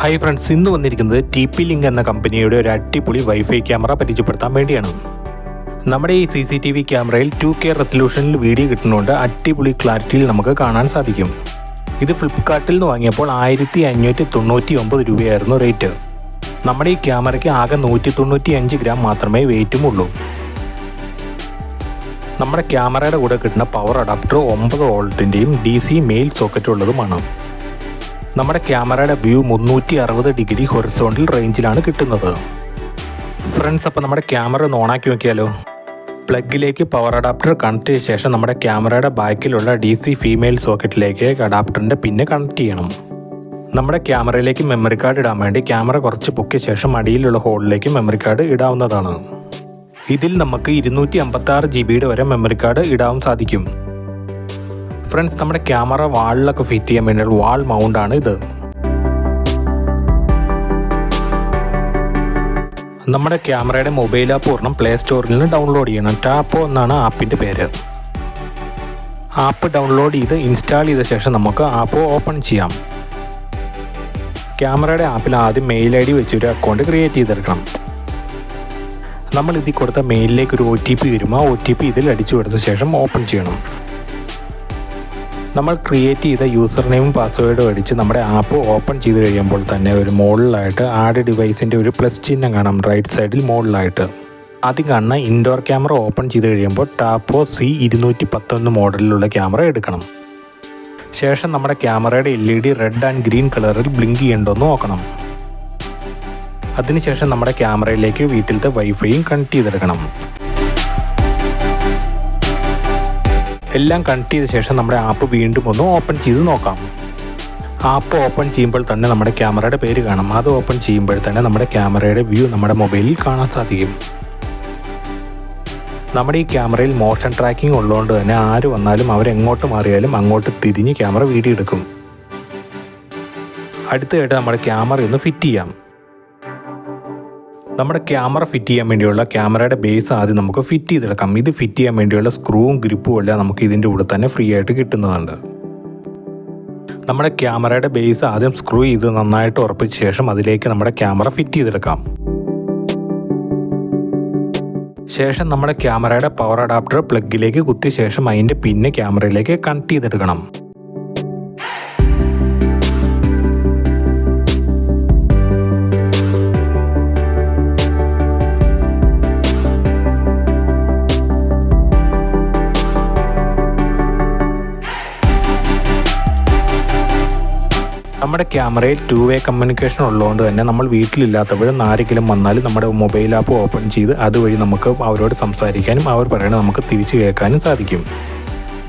Hi friends, ഇന്ന് വന്നിരിക്കുന്നത് TP-Link എന്ന കമ്പനിയുടെ ഒരു അടിപൊളി വൈഫൈ ക്യാമറ പരിചയപ്പെടുത്താൻ വേണ്ടിയാണ്. നമ്മുടെ ഈ CCTV ക്യാമറയിൽ 2K റെസൊല്യൂഷനിൽ വീഡിയോ കിട്ടുന്നതുകൊണ്ട് അടിപൊളി ക്ലാരിറ്റിയിൽ നമുക്ക് കാണാൻ സാധിക്കും. ഇത് ഫ്ലിപ്കാർട്ടിൽ നിന്ന് വാങ്ങിയപ്പോൾ 1599 രൂപയായിരുന്നു റേറ്റ്. നമ്മുടെ ഈ ക്യാമറയ്ക്ക് ആകെ 195 ഗ്രാം മാത്രമേ വെയിറ്റും ഉള്ളൂ. നമ്മുടെ ക്യാമറയുടെ കൂടെ കിട്ടുന്ന പവർ അഡാപ്റ്റർ 9 വോൾട്ടിൻ്റെയും DC മെയിൽ സോക്കറ്റ് ഉള്ളതുമാണ്. നമ്മുടെ ക്യാമറയുടെ വ്യൂ 360 ഡിഗ്രി ഹൊറിസോണ്ടൽ റേഞ്ചിലാണ് കിട്ടുന്നത്. ഫ്രണ്ട്സ്, അപ്പോൾ നമ്മുടെ ക്യാമറ ഒന്ന് ഓണാക്കി നോക്കിയാലോ. പ്ലഗിലേക്ക് പവർ അഡാപ്റ്റർ കണക്ട് ചെയ്ത ശേഷം നമ്മുടെ ക്യാമറയുടെ ബാക്കിലുള്ള DC ഫീമെയിൽ സോക്കറ്റിലേക്ക് അഡാപ്റ്ററിൻ്റെ പിന്ന് കണക്ട് ചെയ്യണം. നമ്മുടെ ക്യാമറയിലേക്ക് മെമ്മറി കാർഡ് ഇടാൻ വേണ്ടി ക്യാമറ കുറച്ച് പൊക്കിയ ശേഷം അടിയിലുള്ള ഹോളിലേക്ക് മെമ്മറി കാർഡ് ഇടാവുന്നതാണ്. ഇതിൽ നമുക്ക് 256 GB വരെ മെമ്മറി കാർഡ് ഇടാൻ സാധിക്കും. ഫ്രണ്ട്സ്, നമ്മുടെ ക്യാമറ വാളിലൊക്കെ ഫിറ്റ് ചെയ്യാൻ വേണ്ടി വാൾ മൗണ്ടാണ് ഇത്. നമ്മുടെ ക്യാമറയുടെ മൊബൈൽ ആപ്പ് ഒരെണ്ണം പ്ലേ സ്റ്റോറിൽ നിന്ന് ഡൗൺലോഡ് ചെയ്യണം. ടാപ്പോ എന്നാണ് ആപ്പിൻ്റെ പേര്. ആപ്പ് ഡൗൺലോഡ് ചെയ്ത് ഇൻസ്റ്റാൾ ചെയ്ത ശേഷം നമുക്ക് ആപ്പ് ഓപ്പൺ ചെയ്യാം. ക്യാമറയുടെ ആപ്പിൽ ആദ്യം മെയിൽ ID വെച്ചൊരു അക്കൗണ്ട് ക്രിയേറ്റ് ചെയ്തെടുക്കണം. നമ്മൾ ഇതിൽ കൊടുത്ത മെയിലിലേക്ക് ഒരു OTP വരും. ആ OTP ഇതിൽ അടിച്ചു കൊടുത്ത ശേഷം ഓപ്പൺ ചെയ്യണം. നമ്മൾ ക്രിയേറ്റ് ചെയ്ത യൂസർ നെയിമും പാസ്വേഡും അടിച്ച് നമ്മുടെ ആപ്പ് ഓപ്പൺ ചെയ്ത് കഴിയുമ്പോൾ തന്നെ ഒരു മുകളിലായിട്ട് ആഡ് ഡിവൈസിൻ്റെ ഒരു പ്ലസ് ചിഹ്നം കാണാം, റൈറ്റ് സൈഡിൽ മുകളിലായിട്ട്. ആദ്യം കാണുന്ന ഇൻഡോർ ക്യാമറ ഓപ്പൺ ചെയ്ത് കഴിയുമ്പോൾ ടാപ്പോ C211 മോഡലിലുള്ള ക്യാമറ എടുക്കണം. ശേഷം നമ്മുടെ ക്യാമറയുടെ LED റെഡ് ആൻഡ് ഗ്രീൻ കളറിൽ ബ്ലിങ്ക് ചെയ്യണമെന്ന് നോക്കണം. അതിനുശേഷം നമ്മുടെ ക്യാമറയിലേക്ക് വീട്ടിലത്തെ വൈഫൈയും കണക്ട് ചെയ്തെടുക്കണം. എല്ലാം കണക്ട് ചെയ്ത ശേഷം നമ്മുടെ ആപ്പ് വീണ്ടും ഒന്ന് ഓപ്പൺ ചെയ്ത് നോക്കാം. ആപ്പ് ഓപ്പൺ ചെയ്യുമ്പോൾ തന്നെ നമ്മുടെ ക്യാമറയുടെ പേര് കാണാം. അത് ഓപ്പൺ ചെയ്യുമ്പോൾ തന്നെ നമ്മുടെ ക്യാമറയുടെ വ്യൂ നമ്മുടെ മൊബൈലിൽ കാണാൻ സാധിക്കും. നമ്മുടെ ഈ ക്യാമറയിൽ മോഷൻ ട്രാക്കിംഗ് ഉള്ളതുകൊണ്ട് തന്നെ ആര് വന്നാലും അവരെങ്ങോട്ട് മാറിയാലും അങ്ങോട്ട് തിരിഞ്ഞ് ക്യാമറ വീഡിയോ എടുക്കും. അടുത്തതായിട്ട് നമ്മുടെ ക്യാമറ ഒന്ന് ഫിറ്റ് ചെയ്യാം. നമ്മുടെ ക്യാമറ ഫിറ്റ് ചെയ്യാൻ വേണ്ടിയുള്ള ക്യാമറയുടെ ബേസ് ആദ്യം നമുക്ക് ഫിറ്റ് ചെയ്തെടുക്കാം. ഇത് ഫിറ്റ് ചെയ്യാൻ വേണ്ടിയുള്ള സ്ക്രൂവും ഗ്രിപ്പും എല്ലാം നമുക്ക് ഇതിൻ്റെ കൂടെ തന്നെ ഫ്രീ ആയിട്ട് കിട്ടുന്നതുണ്ട്. നമ്മുടെ ക്യാമറയുടെ ബേസ് ആദ്യം സ്ക്രൂ ചെയ്ത് നന്നായിട്ട് ഉറപ്പിച്ച ശേഷം അതിലേക്ക് നമ്മുടെ ക്യാമറ ഫിറ്റ് ചെയ്തെടുക്കാം. ശേഷം നമ്മുടെ ക്യാമറയുടെ പവർ അഡാപ്റ്റർ പ്ലഗിലേക്ക് കുത്തിയ ശേഷം അതിൻ്റെ പിന്നെ ക്യാമറയിലേക്ക് കണക്ട് ചെയ്തെടുക്കണം. നമ്മുടെ ക്യാമറയിൽ 2-way കമ്മ്യൂണിക്കേഷൻ ഉള്ളതുകൊണ്ട് തന്നെ നമ്മൾ വീട്ടിലില്ലാത്തപ്പോഴും ആരെങ്കിലും വന്നാലും നമ്മുടെ മൊബൈൽ ആപ്പ് ഓപ്പൺ ചെയ്ത് അതുവഴി നമുക്ക് അവരോട് സംസാരിക്കാനും അവർ പറയുന്നത് നമുക്ക് തിരിച്ചു കേൾക്കാനും സാധിക്കും.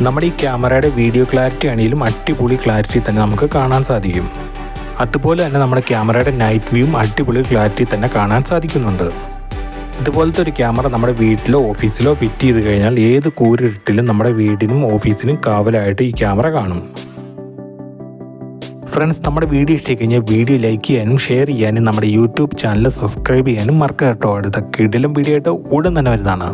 നമ്മുടെ ഈ ക്യാമറയുടെ വീഡിയോ ക്ലാരിറ്റി ആണെങ്കിലും അടിപൊളി ക്ലാരിറ്റി തന്നെ നമുക്ക് കാണാൻ സാധിക്കും. അതുപോലെ തന്നെ നമ്മുടെ ക്യാമറയുടെ നൈറ്റ് വ്യൂവും അടിപൊളി ക്ലാരിറ്റി തന്നെ കാണാൻ സാധിക്കുന്നുണ്ട്. ഇതുപോലത്തെ ഒരു ക്യാമറ നമ്മുടെ വീട്ടിലോ ഓഫീസിലോ ഫിറ്റ് ചെയ്ത് കഴിഞ്ഞാൽ ഏത് കൂരിട്ടിലും നമ്മുടെ വീടിനും ഓഫീസിനും കാവലായിട്ട് ഈ ക്യാമറ കാണും. ഫ്രണ്ട്സ്, നമ്മുടെ വീഡിയോ ഇഷ്ടമായി വീഡിയോ ലൈക്ക് ചെയ്യാനും ഷെയർ ചെയ്യാനും നമ്മുടെ YouTube ചാനൽ സബ്സ്ക്രൈബ് ചെയ്യാനും മറക്കുക കേട്ടോ. അടുത്ത കിടിലം വീഡിയോ ആയിട്ട് ഉടൻ തന്നെ വരുന്നതാണ്.